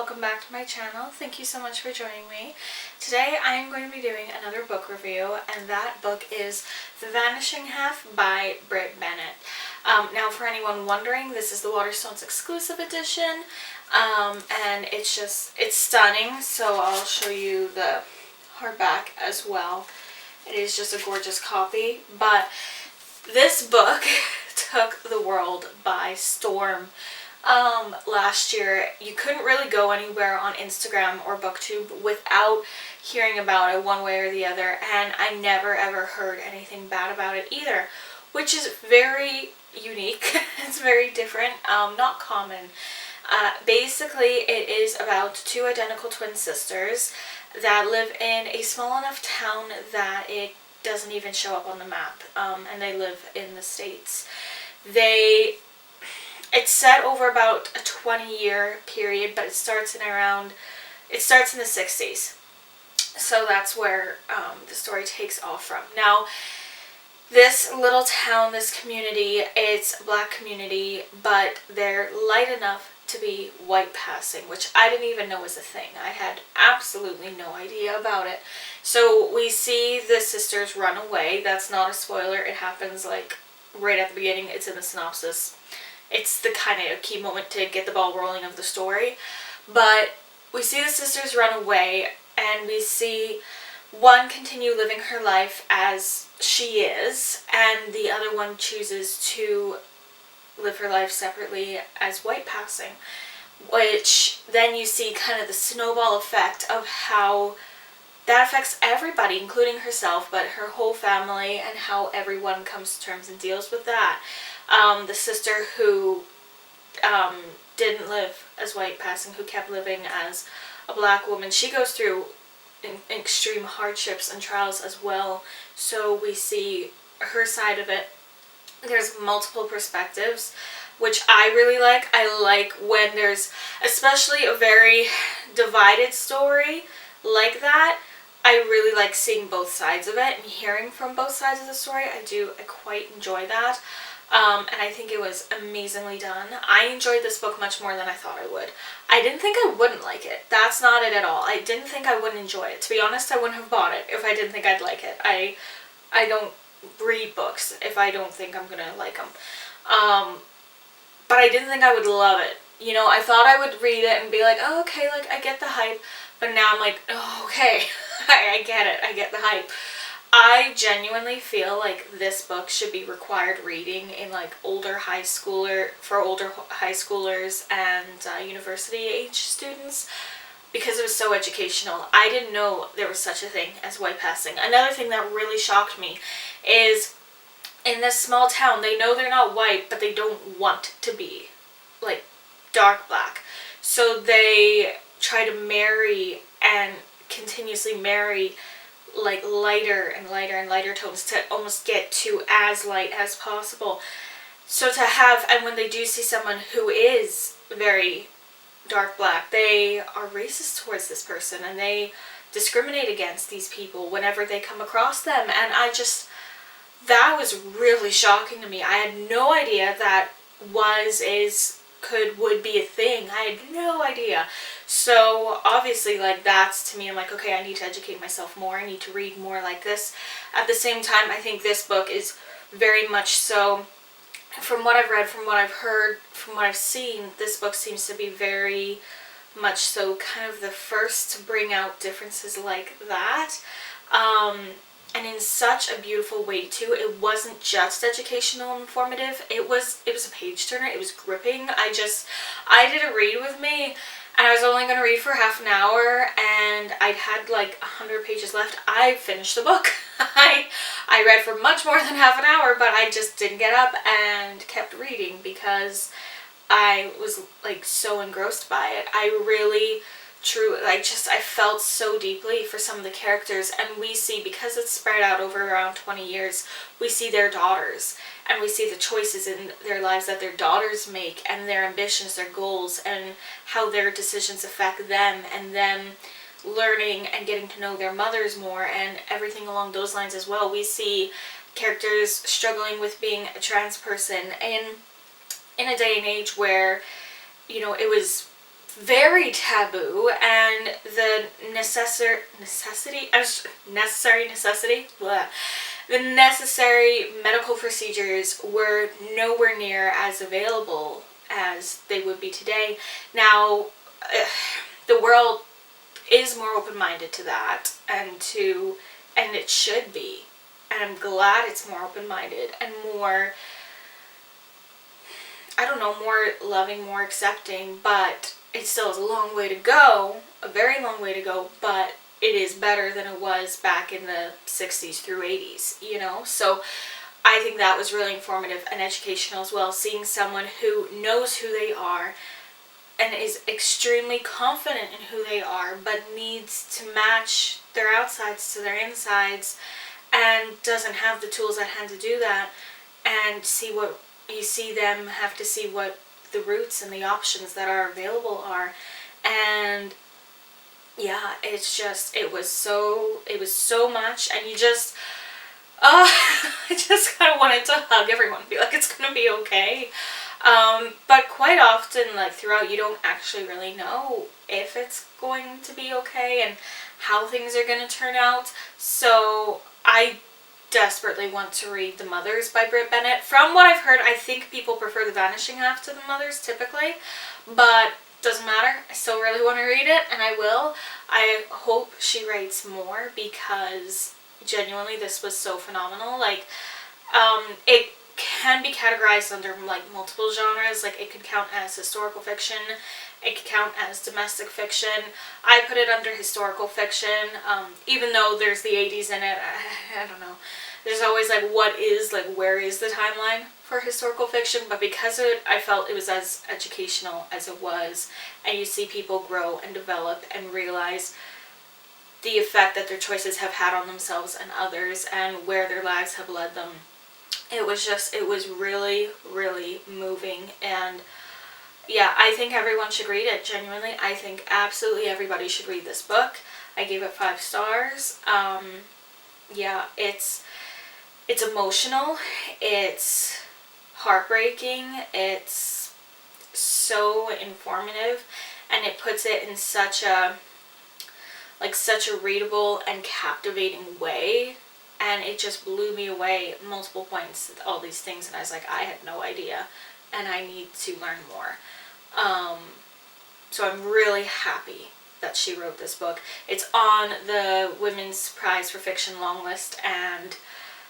welcome back to my channel. Thank you so much for joining me. Today I am going to be doing another book review, and that book is The Vanishing Half by Brit Bennett. Now for anyone wondering, this is the Waterstones exclusive edition, and it's stunning, so I'll show you the hardback as well. It is just a gorgeous copy, but this book took the world by storm. Last year, you couldn't really go anywhere on Instagram or BookTube without hearing about it one way or the other, and I never ever heard anything bad about it either, which is very unique. It's very different, not common. Basically, it is about two identical twin sisters that live in a small enough town that it doesn't even show up on the map, and they live in the States. It's set over about a 20-year period, but it starts in the 60s. So that's where the story takes off from. Now, this little town, this community, it's a black community, but they're light enough to be white passing, which I didn't even know was a thing. I had absolutely no idea about it. So we see the sisters run away. That's not a spoiler. It happens like right at the beginning. It's in the synopsis. It's the kind of key moment to get the ball rolling of the story. But we see the sisters run away, and we see one continue living her life as she is, and the other one chooses to live her life separately as white passing, which then you see kind of the snowball effect of how that affects everybody, including herself, but her whole family, and how everyone comes to terms and deals with that. The sister who didn't live as white passing, who kept living as a black woman, she goes through extreme hardships and trials as well. So we see her side of it. There's multiple perspectives, which I really like. I like when there's especially a very divided story like that. I really like seeing both sides of it and hearing from both sides of the story. I quite enjoy that. And I think it was amazingly done. I enjoyed this book much more than I thought I would. I didn't think I wouldn't like it. That's not it at all. I didn't think I wouldn't enjoy it. To be honest, I wouldn't have bought it if I didn't think I'd like it. I don't read books if I don't think I'm gonna like them. But I didn't think I would love it. You know, I thought I would read it and be like, oh, okay, like, I get the hype. But now I'm like, oh, okay, I get it. I get the hype. I genuinely feel like this book should be required reading in like older high schoolers and university age students, because it was so educational. I didn't know there was such a thing as white passing. Another thing that really shocked me is in this small town, they know they're not white, but they don't want to be like dark black. So they try to marry and continuously marry like lighter and lighter and lighter tones to almost get to as light as possible. So to have, and when they do see someone who is very dark black, they are racist towards this person and they discriminate against these people whenever they come across them. And that was really shocking to me. I had no idea that would be a thing. I had no idea. So obviously, like, that's, to me, I'm like, okay, I need to educate myself more. I need to read more like this. At the same time, I think this book is very much so, from what I've read, from what I've heard, from what I've seen, this book seems to be very much so kind of the first to bring out differences like that. And in such a beautiful way too. It wasn't just educational and informative. It was a page turner. It was gripping. I did a read with me, and I was only going to read for half an hour, and I'd had like 100 pages left. I finished the book. I read for much more than half an hour, but I just didn't get up and kept reading because I was like so engrossed by it. I felt so deeply for some of the characters, and we see, because it's spread out over around 20 years, we see their daughters, and we see the choices in their lives that their daughters make, and their ambitions, their goals, and how their decisions affect them, and them learning and getting to know their mothers more, and everything along those lines as well. We see characters struggling with being a trans person in a day and age where, you know, it was very taboo, and the necessary medical procedures were nowhere near as available as they would be today. Now, the world is more open-minded to that, and it should be. And I'm glad it's more open-minded and more, I don't know, more loving, more accepting, but it still has a long way to go, a very long way to go, but it is better than it was back in the 60s through 80s, you know? So I think that was really informative and educational as well, seeing someone who knows who they are and is extremely confident in who they are, but needs to match their outsides to their insides and doesn't have the tools at hand to do that, and you see them have to see what the routes and the options that are available are. And yeah, it's just, it was so much, and you just, I just kind of wanted to hug everyone and be like, it's gonna be okay. But quite often, like throughout, you don't actually really know if it's going to be okay and how things are going to turn out. So I desperately want to read The Mothers by Brit Bennett. From what I've heard, I think people prefer the Vanishing half to The Mothers typically, but doesn't matter. I still really want to read it, and I will. I hope she writes more, because genuinely this was so phenomenal. Like, it can be categorized under like multiple genres. Like, it could count as historical fiction, it could count as domestic fiction. I put it under historical fiction, even though there's the 80s in it. I don't know, there's always like where is the timeline for historical fiction, but because of it, I felt it was as educational as it was, and you see people grow and develop and realize the effect that their choices have had on themselves and others, and where their lives have led them. It was really, really moving, and yeah, I think everyone should read it, genuinely. I think absolutely everybody should read this book. I gave it 5 stars. Yeah, it's emotional, it's heartbreaking, it's so informative, and it puts it in such a readable and captivating way. And it just blew me away at multiple points, all these things, and I was like, I had no idea, and I need to learn more. So I'm really happy that she wrote this book. It's on the Women's Prize for Fiction long list, and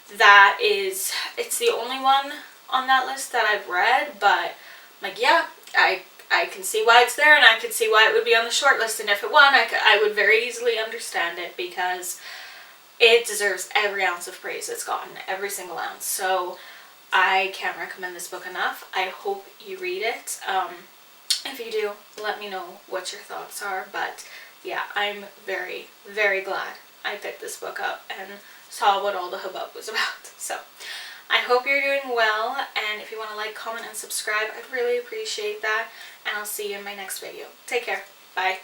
it's the only one on that list that I've read, but I'm like, yeah, I can see why it's there, and I could see why it would be on the short list, and if it won, I would very easily understand it, because it deserves every ounce of praise it's gotten, every single ounce. So I can't recommend this book enough. I hope you read it. If you do, let me know what your thoughts are. But yeah, I'm very, very glad I picked this book up and saw what all the hubbub was about. So I hope you're doing well, and if you want to like, comment, and subscribe, I'd really appreciate that, and I'll see you in my next video. Take care. Bye.